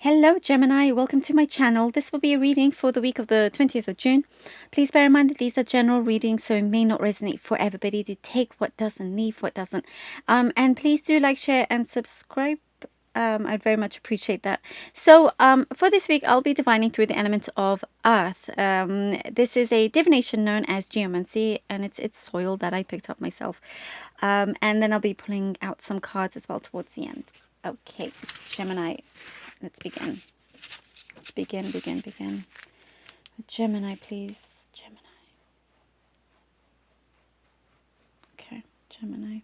Hello Gemini, welcome to my channel. This will be a reading for the week of the 20th of June. Please bear in mind that these are general readings, so it may not resonate for everybody. Do take what does and leave what doesn't. And please do like, share and subscribe. I'd very much appreciate that. So for this week, I'll be divining through the element of earth. This is a divination known as geomancy, and it's soil that I picked up myself. And then I'll be pulling out some cards as well towards the end. Okay, Gemini. Let's begin. Let's begin. Gemini, please. Gemini. Okay, Gemini.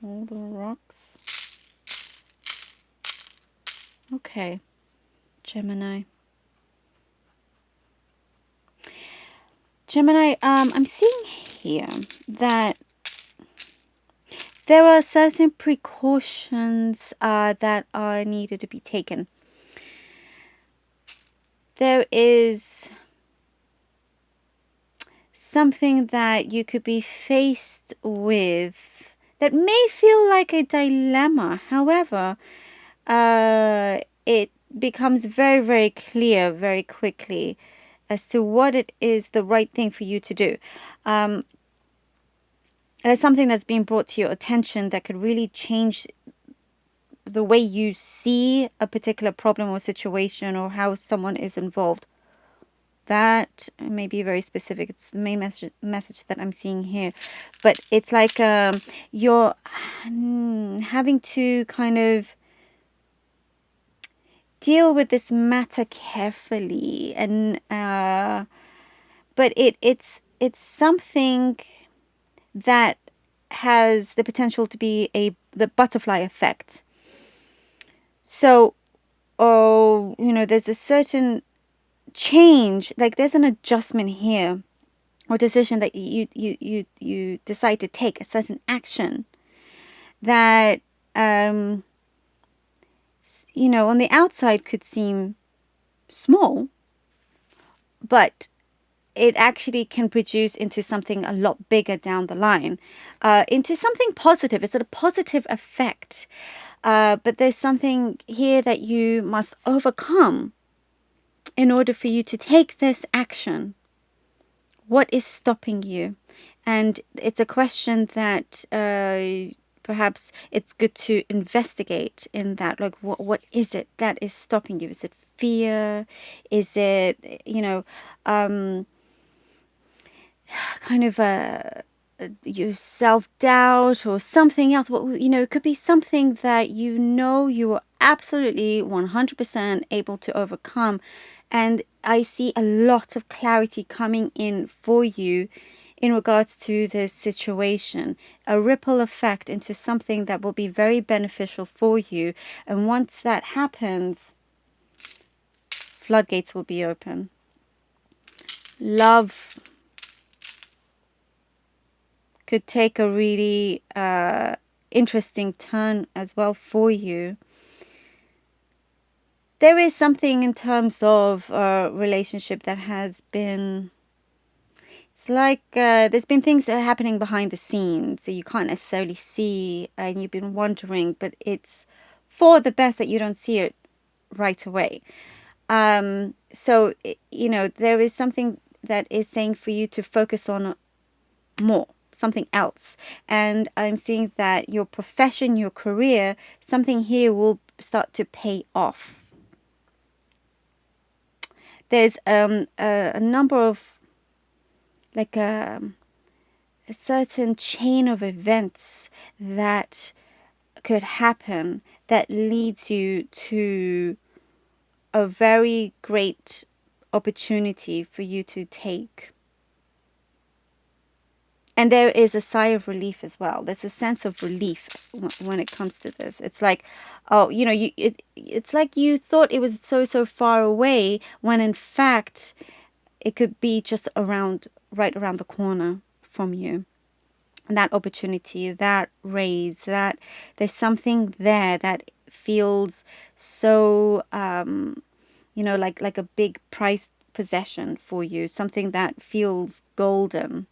All the rocks. Okay, Gemini. Gemini, I'm seeing here that there are certain precautions that are needed to be taken. There is something that you could be faced with that may feel like a dilemma. However, it becomes very, very clear very quickly as to what it is the right thing for you to do. There's something that's being brought to your attention that could really change the way you see a particular problem or situation or how someone is involved. That may be very specific. It's the main message that I'm seeing here. But it's like you're having to kind of deal with this matter carefully. And but it's something that has the potential to be the butterfly effect. So, there's a certain change, like there's an adjustment here or decision that you decide to take, a certain action that on the outside could seem small, but it actually can produce into something a lot bigger down the line, into something positive. It's a positive effect, but there's something here that you must overcome in order for you to take this action. What is stopping you? And it's a question that perhaps it's good to investigate in that. Like, what is it that is stopping you? Is it fear? Is it, kind of your self-doubt or something else? It could be something that you are absolutely 100% able to overcome. And I see a lot of clarity coming in for you in regards to this situation, a ripple effect into something that will be very beneficial for you. And once that happens, floodgates will be open. Love could take a really interesting turn as well for you. There is something in terms of a relationship that has been, it's like there's been things that are happening behind the scenes that you can't necessarily see, and you've been wondering, but it's for the best that you don't see it right away. So, there is something that is saying for you to focus on more, something else. And I'm seeing that your profession, your career, something here will start to pay off. There's a number of, like a certain chain of events that could happen that leads you to a very great opportunity for you to take. And there is a sigh of relief as well. There's a sense of relief when it comes to this. It's like, it's like you thought it was so far away, when in fact it could be just right around the corner from you. And that opportunity, that raise, that there's something there that feels so, like a big prized possession for you. Something that feels golden.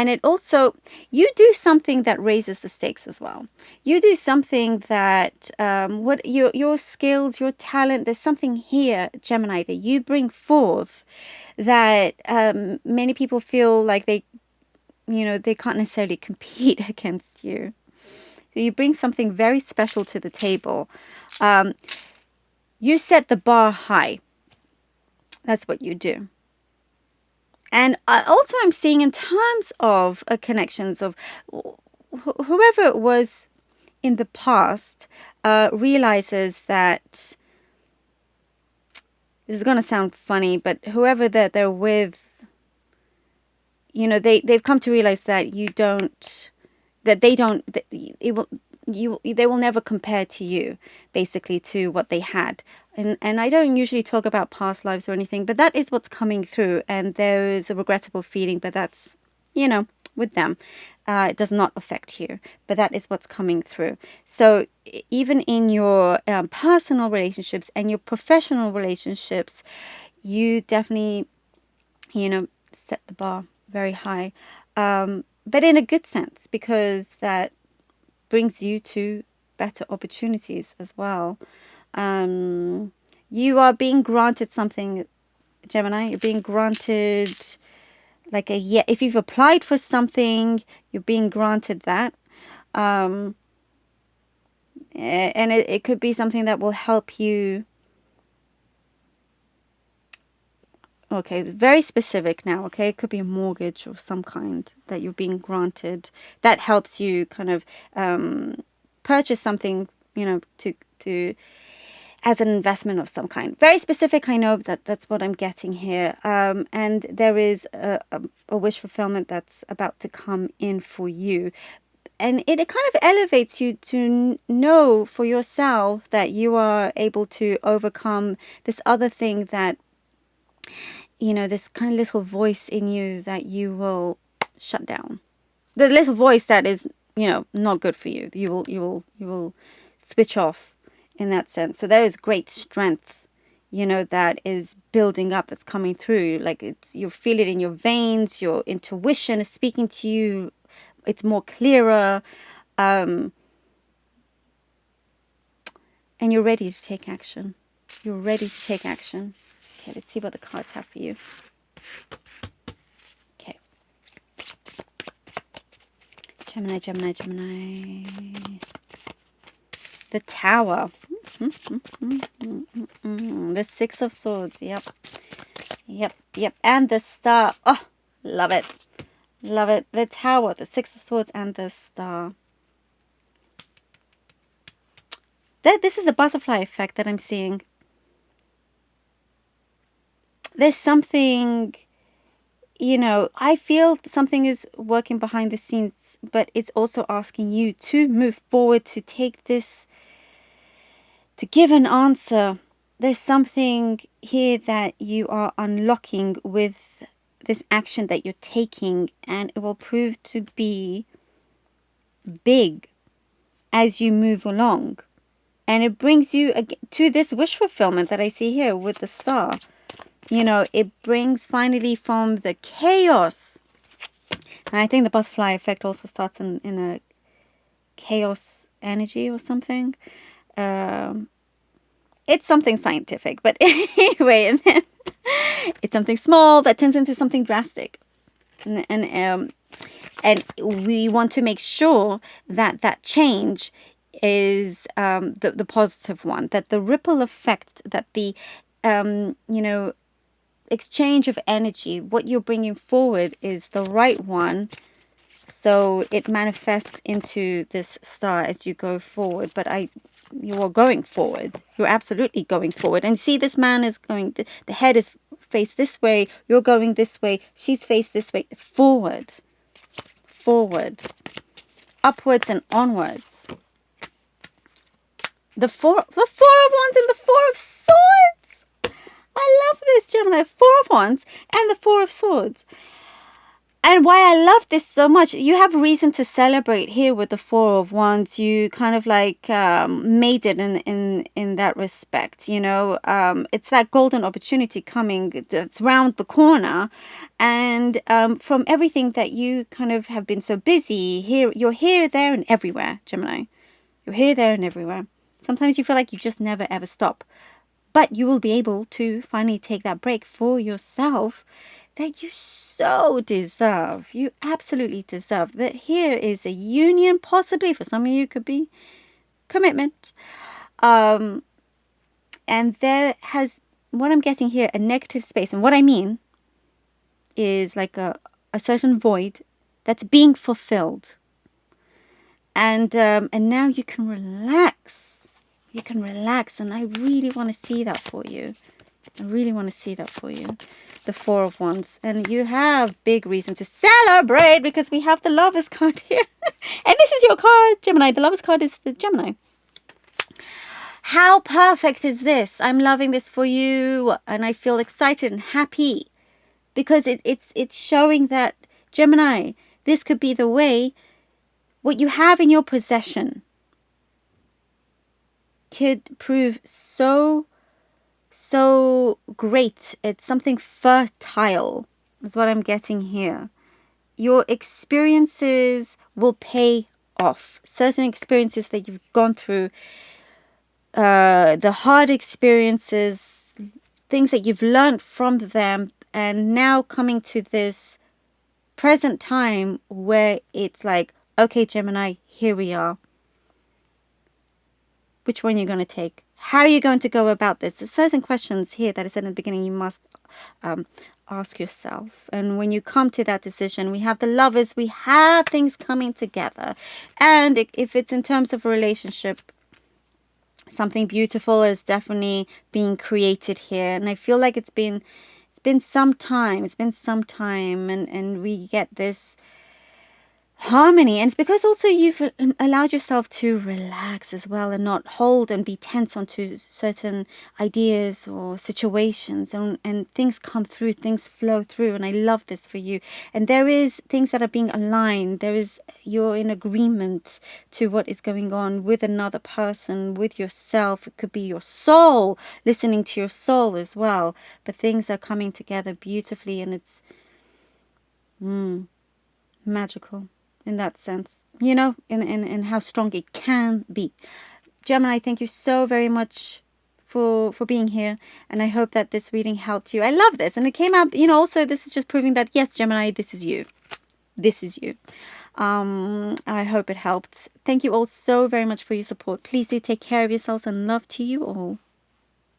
And it also, you do something that raises the stakes as well. You do something that, what your skills, your talent, there's something here, Gemini, that you bring forth that many people feel like they can't necessarily compete against you. So you bring something very special to the table. You set the bar high. That's what you do. And also I'm seeing in terms of connections of whoever it was in the past realizes that, this is going to sound funny, but whoever that they're with, they've come to realize that they will never compare to you, basically, to what they had. And I don't usually talk about past lives or anything, but that is what's coming through. And there is a regrettable feeling, but that's, with them. It does not affect you, but that is what's coming through. So even in your personal relationships and your professional relationships, you definitely, set the bar very high. But in a good sense, because that brings you to better opportunities as well. You are being granted something, Gemini. You're being granted like if you've applied for something, you're being granted that. And it could be something that will help you. Okay, very specific now, okay? It could be a mortgage of some kind that you're being granted. That helps you kind of purchase something, to as an investment of some kind. Very specific, I know that's what I'm getting here. And there is a wish fulfillment that's about to come in for you. And it kind of elevates you to know for yourself that you are able to overcome this other thing that, this kind of little voice in you that you will shut down. The little voice that is, not good for you. You will switch off in that sense. So there is great strength, that is building up, that's coming through. Like you feel it in your veins, your intuition is speaking to you. It's more clearer. And you're ready to take action. You're ready to take action. Okay, let's see what the cards have for you. Okay. Gemini. The Tower. The Six of Swords. Yep. And the Star. Oh, love it. The Tower, the Six of Swords, and the Star. This is the butterfly effect that I'm seeing. There's something, I feel something is working behind the scenes, but it's also asking you to move forward, to take this, to give an answer. There's something here that you are unlocking with this action that you're taking, and it will prove to be big as you move along. And it brings you to this wish fulfillment that I see here with the Star. It brings finally from the chaos. And I think the butterfly effect also starts in a chaos energy or something. It's something scientific, but anyway, and then it's something small that turns into something drastic. And we want to make sure that change is the positive one, that the ripple effect, that the exchange of energy, what you're bringing forward is the right one, so it manifests into this Star as you go forward. But you are going forward. You're absolutely going forward. And see, this man is going, the head is faced this way, you're going this way, she's faced this way. Forward, upwards and onwards. The Four of Wands and the Four of Swords. I love this, Gemini. Four of Wands and the Four of Swords. And why I love this so much, you have reason to celebrate here with the Four of Wands. You kind of like made it in that respect, you know. It's that golden opportunity coming that's round the corner. And from everything that you kind of have been so busy, you're here, there, and everywhere, Gemini. You're here, there, and everywhere. Sometimes you feel like you just never, ever stop. But you will be able to finally take that break for yourself that you so deserve. You absolutely deserve. That here is a union, possibly for some of you could be commitment. And there has, what I'm getting here, a negative space. And what I mean is like a certain void that's being fulfilled. And now you can relax. You can relax. And I really want to see that for you. I really want to see that for you. The Four of Wands. And you have big reason to celebrate because we have the Lovers card here. And this is your card, Gemini. The Lovers card is the Gemini. How perfect is this? I'm loving this for you. And I feel excited and happy because it's showing that, Gemini, this could be the way what you have in your possession could prove so great. It's something fertile is what I'm getting here. Your experiences will pay off. Certain experiences that you've gone through, the hard experiences, things that you've learned from them, and now coming to this present time where it's like, okay, Gemini, here we are. Which one you're going to take? How are you going to go about this? There's certain questions here that I said in the beginning you must ask yourself. And when you come to that decision, we have the Lovers, we have things coming together. And if it's in terms of a relationship, something beautiful is definitely being created here. And I feel like it's been some time. It's been some time, and we get this harmony. And it's because also you've allowed yourself to relax as well and not hold and be tense onto certain ideas or situations, and things come through, things flow through. And I love this for you. And there is things that are being aligned. You're in agreement to what is going on with another person, with yourself. It could be your soul, listening to your soul as well. But things are coming together beautifully, and it's magical in that sense, you know, in how strong it can be. Gemini, thank you so very much for being here, and I hope that this reading helped you. I love this, and it came out, you know, also this is just proving that yes, Gemini, this is you. This is you. I hope it helped. Thank you all so very much for your support. Please do take care of yourselves, and love to you all.